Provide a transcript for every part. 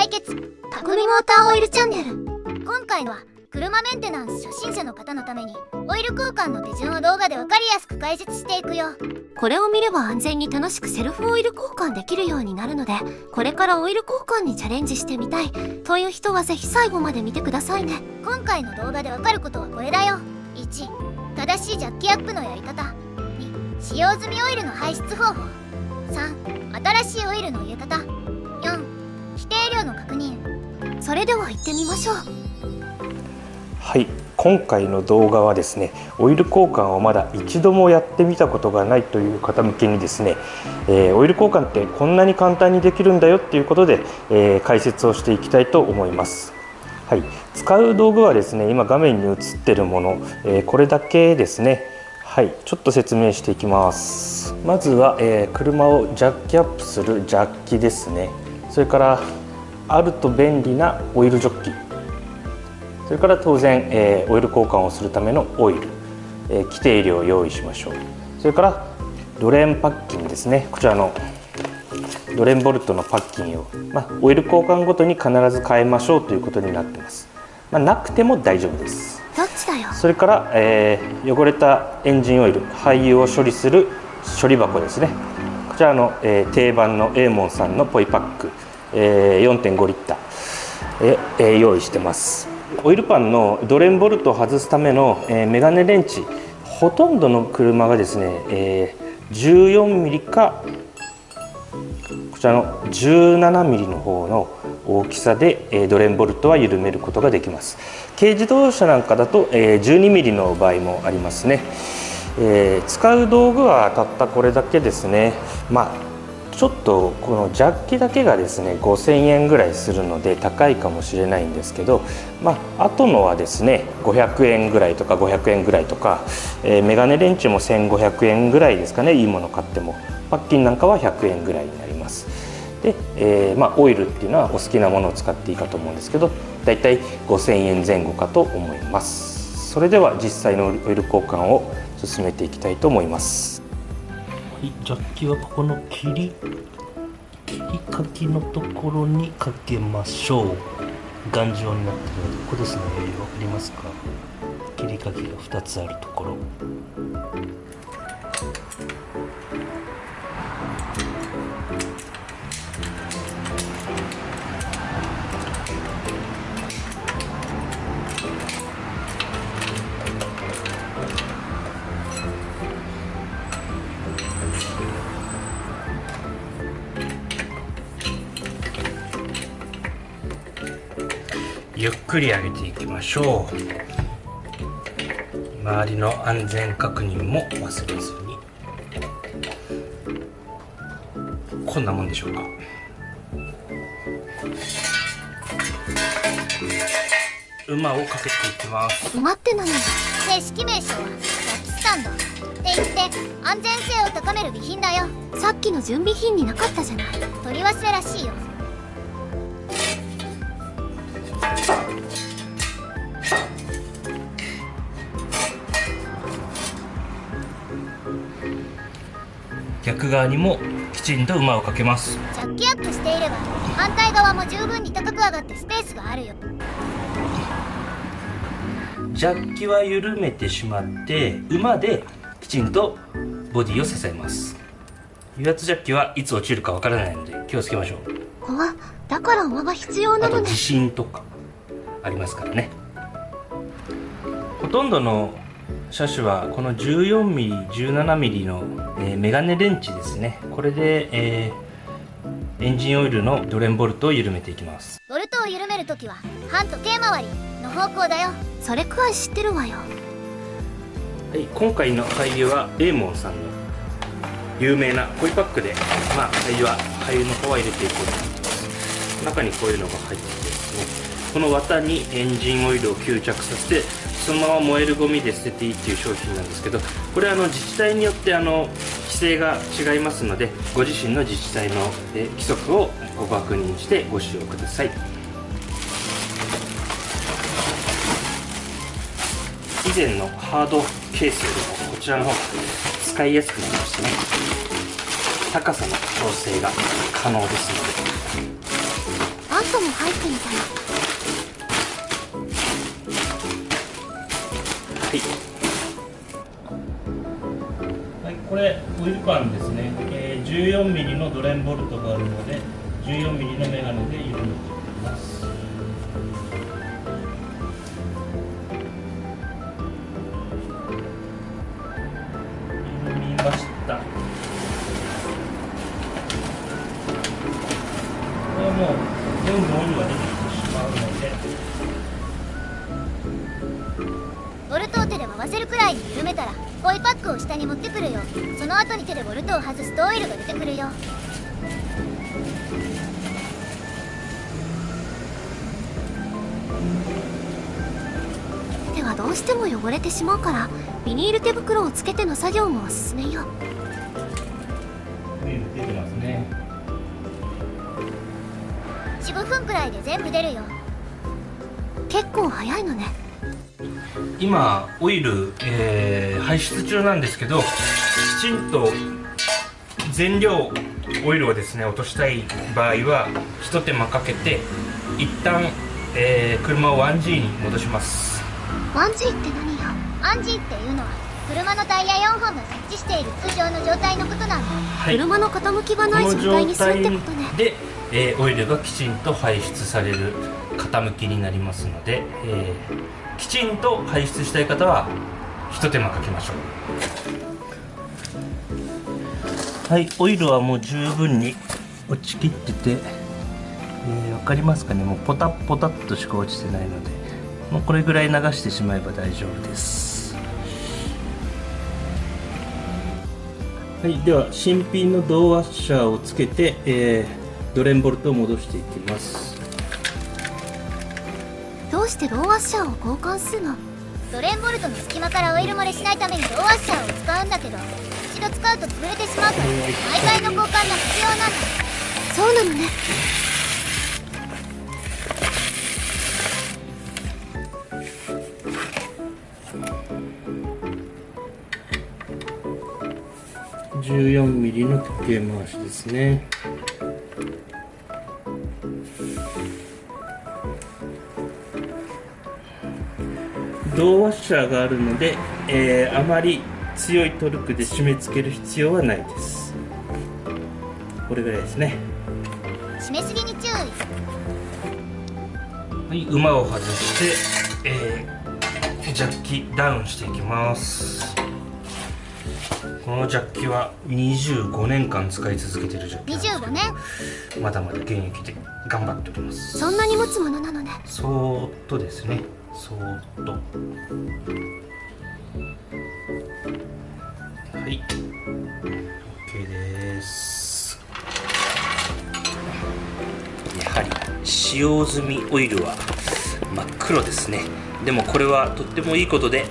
解決。たくみモーターオイルチャンネル。今回は車メンテナンス初心者の方のためにオイル交換の手順を動画で分かりやすく解説していくよ。これを見れば安全に楽しくセルフオイル交換できるようになるので、これからオイル交換にチャレンジしてみたいという人はぜひ最後まで見てくださいね。今回の動画で分かることはこれだよ。1、正しいジャッキアップのやり方。2、使用済みオイルの排出方法。3、新しいオイルの入れ方。4、規定量の確認。それでは行ってみましょう。はい、今回の動画はですね、オイル交換をまだ一度もやってみたことがないという方向けにですね、オイル交換ってこんなに簡単にできるんだよっていうことで、解説をしていきたいと思います。はい、使う道具はですね、今画面に映っているもの、これだけですね。はい、ちょっと説明していきます。まずは、車をジャッキアップするジャッキですね。それからあると便利なオイルジョッキ。それから当然、オイル交換をするためのオイル、規定量を用意しましょう。それからドレーンパッキンですね。こちらのドレーンボルトのパッキンを、オイル交換ごとに必ず変えましょうということになってます。なくても大丈夫です。どっちだよ。それから、汚れたエンジンオイル、廃油を処理する処理箱ですね。こちらの、定番のエーモンさんのポイパック、4.5 リッター、用意してます。オイルパンのドレーンボルトを外すための、メガネレンチ、ほとんどの車がですね、14ミリかこちらの17ミリの方の大きさで、ドレーンボルトは緩めることができます。軽自動車なんかだと、12ミリの場合もありますね。使う道具はたったこれだけですね。ちょっとこのジャッキだけがですね5000円ぐらいするので高いかもしれないんですけど、あとのはですね500円ぐらいとか500円ぐらいとか、メガネレンチも1500円ぐらいですかね。いいもの買ってもパッキンなんかは100円ぐらいになります。で、オイルっていうのはお好きなものを使っていいかと思うんですけど、だいたい5000円前後かと思います。それでは実際のオイル交換を進めていきたいと思います。ジャッキはここの切りかきのところにかけましょう。頑丈になってるので、ここですね。わかりますか？切りかきが2つあるところ。ゆっくり上げていきましょう。周りの安全確認も忘れずに。こんなもんでしょうか。馬をかけていきます。馬って何？正式名称はジャッキスタンドって言って安全性を高める備品だよ。さっきの準備品になかったじゃない。取り忘れらしいよ。逆側にもきちんと馬をかけます。ジャッキアップしていれば反対側も十分に高く上がってスペースがあるよ。ジャッキは緩めてしまって馬できちんとボディを支えます。油圧ジャッキはいつ落ちるかわからないので気をつけましょう。だから馬が必要なのね。あと地震とかありますからね。ほとんどの車種はこの 14mm、17mm の、メガネレンチですね。これで、エンジンオイルのドレンボルトを緩めていきます。ボルトを緩めるときは反時計回りの方向だよ。それくらい知ってるわよ。はい、今回の廃油はエーモンさんの有名なポイパックで、廃油の方は入れていこうと思ってます。中にこういうのが入っててですね、この綿にエンジンオイルを吸着させてそのまま燃えるゴミで捨てていいっていう商品なんですけど、これ自治体によって規制が違いますので、ご自身の自治体の規則をご確認してご使用ください。以前のハードケースよりもこちらの方が使いやすくなりましたね。高さの調整が可能ですので。あんトも入ってみたよ。はい、これオイル缶ですね、14ミリのドレンボルトがあるので14ミリのメガネで緩めていきます。緩みました。これはもう全部オイルが出てきてしまうので、ボルトを手で回せるくらいに緩めたらポイパックを下に持ってくるよ。その後に手でボルトを外すとオイルが出てくるよ。手はどうしても汚れてしまうからビニール手袋をつけての作業もおすすめよ。オイル出てますね。4、5分くらいで全部出るよ。結構早いのね。今オイル、排出中なんですけど、きちんと全量オイルをですね落としたい場合は一手間かけて一旦、車を 1G に戻します。 1G って何よ。 1G っていうのは車のタイヤ4本が接地している通常の状態のことなんだ。はい、車の傾きがない状態にするってことね。で、オイルがきちんと排出される傾きになりますので、きちんと排出したい方は一手間かけましょう。はい、オイルはもう十分に落ちきってて、分かりますかね、もうポタッポタッとしか落ちてないので、もうこれぐらい流してしまえば大丈夫です。はい、では新品のドーワッシャーをつけて、ドレンボルトを戻していきます。どうしてローワッシャーを交換するの？ドレンボルトの隙間からオイル漏れしないためにローワッシャーを使うんだけど、一度使うと潰れてしまうから毎回の交換が必要なんだ。そうなのね。14ミリの時計回しですね。ドーワッシャーがあるので、あまり強いトルクで締め付ける必要はないです。これぐらいですね。締めすぎに注意。はい、馬を外して、ジャッキダウンしていきます。このジャッキは25年間使い続けているジャッキなんですけど、25年？まだまだ現役で頑張っております。そんなに持つものなのね。そーっとですね、そーっと。はい、OK です。やはり使用済みオイルは真っ黒ですね。でもこれはとってもいいことで、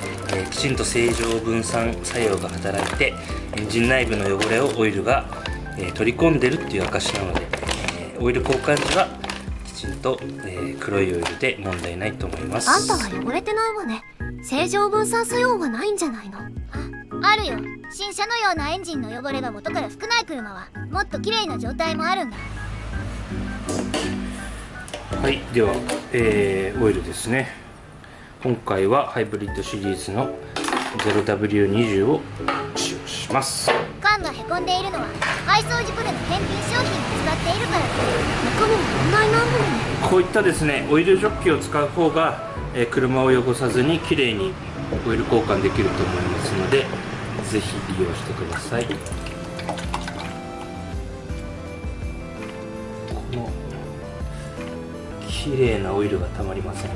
きちんと正常分散作用が働いてエンジン内部の汚れをオイルが、取り込んでるっていう証なので、オイル交換時はきちんと、黒いオイルで問題ないと思います。あんたは汚れてないわね。正常分散作用がないんじゃないの？あるよ。新車のようなエンジンの汚れが元から少ない車はもっと綺麗な状態もあるんだ。はい、では、オイルですね。今回はハイブリッドシリーズの 0W20 を使用します。缶がへこんでいるのは配送事故での返品商品を使っているからだ。中身も問題なんだよね。こういったですねオイルジョッキを使う方が、車を汚さずにきれいにオイル交換できると思いますので、ぜひ利用してください。このきれいなオイルがたまりません。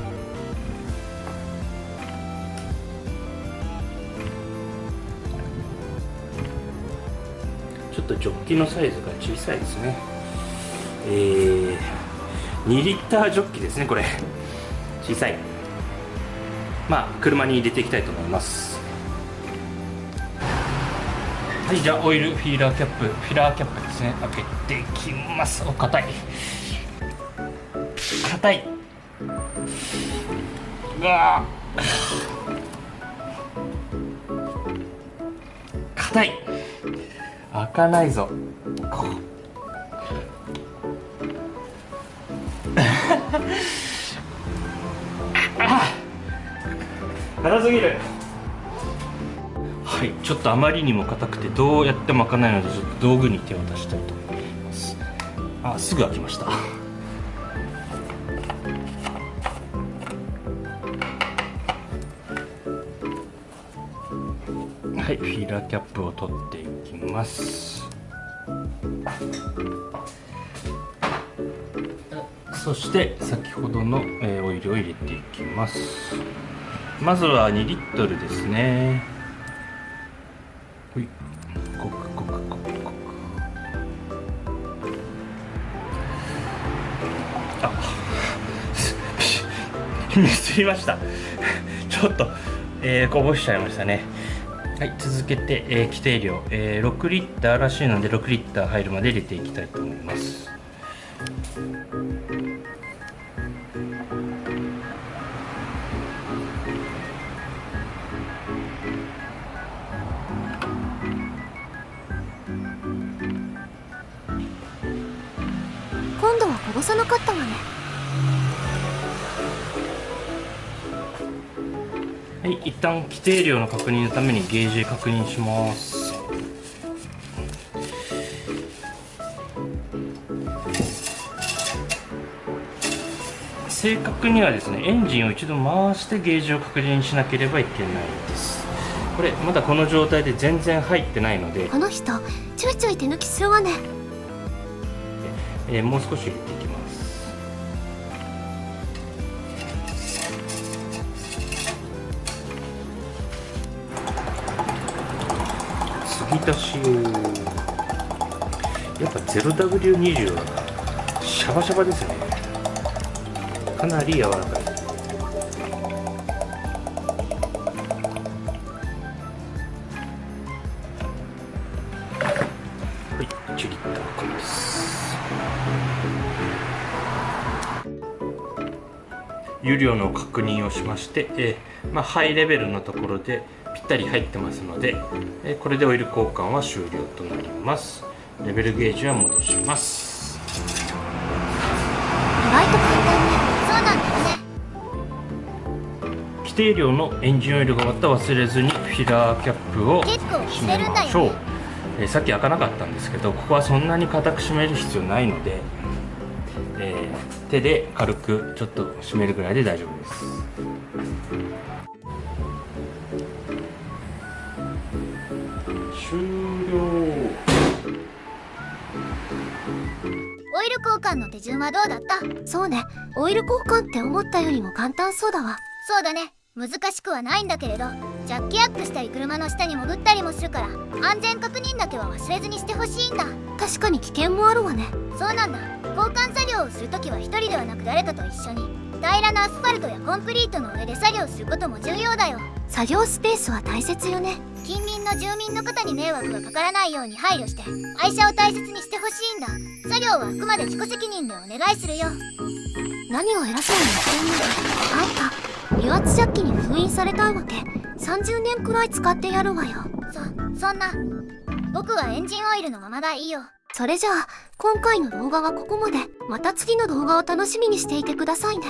ちょっとジョッキのサイズが小さいですね。2リッタージョッキですね。これ小さい。まあ車に入れていきたいと思います。はい、じゃあオイルフィーラーキャップですね、開けていきます。お、硬い硬い。うわ硬い。開かないぞ。辛すぎる。はい、ちょっとあまりにも硬くてどうやっても開かないので、ちょっと道具に手を出したいと思います。あ、すぐ開きました。はい、フィラーキャップを取っていきます。そして先ほどのオイルを入れていきます。まずは2リットルですね。ほい、ごくごくごくごく。あ、ミスりました。ちょっと、こぼしちゃいましたね。はい、続けて、規定量、6リッターらしいので6リッター入るまで入れていきたいと思います。今度はこぼさなかったわね。はい、一旦規定量の確認のためにゲージ確認します。正確にはですね、エンジンを一度回してゲージを確認しなければいけないです。これまだこの状態で全然入ってないので、この人ちょいちょい手抜きするわね。もう少し入れていきます。継ぎ足しを、やっぱ 0W20 はシャバシャバですね。かなり柔らかい。はい、1リッター分です。湯量の確認をしまして、ハイレベルのところでぴったり入ってますので、これでオイル交換は終了となります。レベルゲージは戻します。意外と簡単ね。そうなんだね。規定量のエンジンオイルが終わったら忘れずにフィラーキャップを結構閉めましょう。さっき開かなかったんですけど、ここはそんなに固く閉める必要ないので、手で軽くちょっと閉めるぐらいで大丈夫です。終了。オイル交換の手順はどうだった？そうね、オイル交換って思ったよりも簡単そうだわ。そうだね、難しくはないんだけれど、ジャッキアップしたり車の下に潜ったりもするから、安全確認だけは忘れずにしてほしいんだ。確かに危険もあるわね。そうなんだ。交換作業をするときは一人ではなく誰かと一緒に、平らなアスファルトやコンクリートの上で作業することも重要だよ。作業スペースは大切よね。近隣の住民の方に迷惑がかからないように配慮して、愛車を大切にしてほしいんだ。作業はあくまで自己責任でお願いするよ。何を偉そうに言ってんの。あんた油圧ジャッキに封印されたいわけ。30年くらい使ってやるわよ。そんな。僕はエンジンオイルのままがいいよ。それじゃあ今回の動画はここまで。また次の動画を楽しみにしていてくださいね。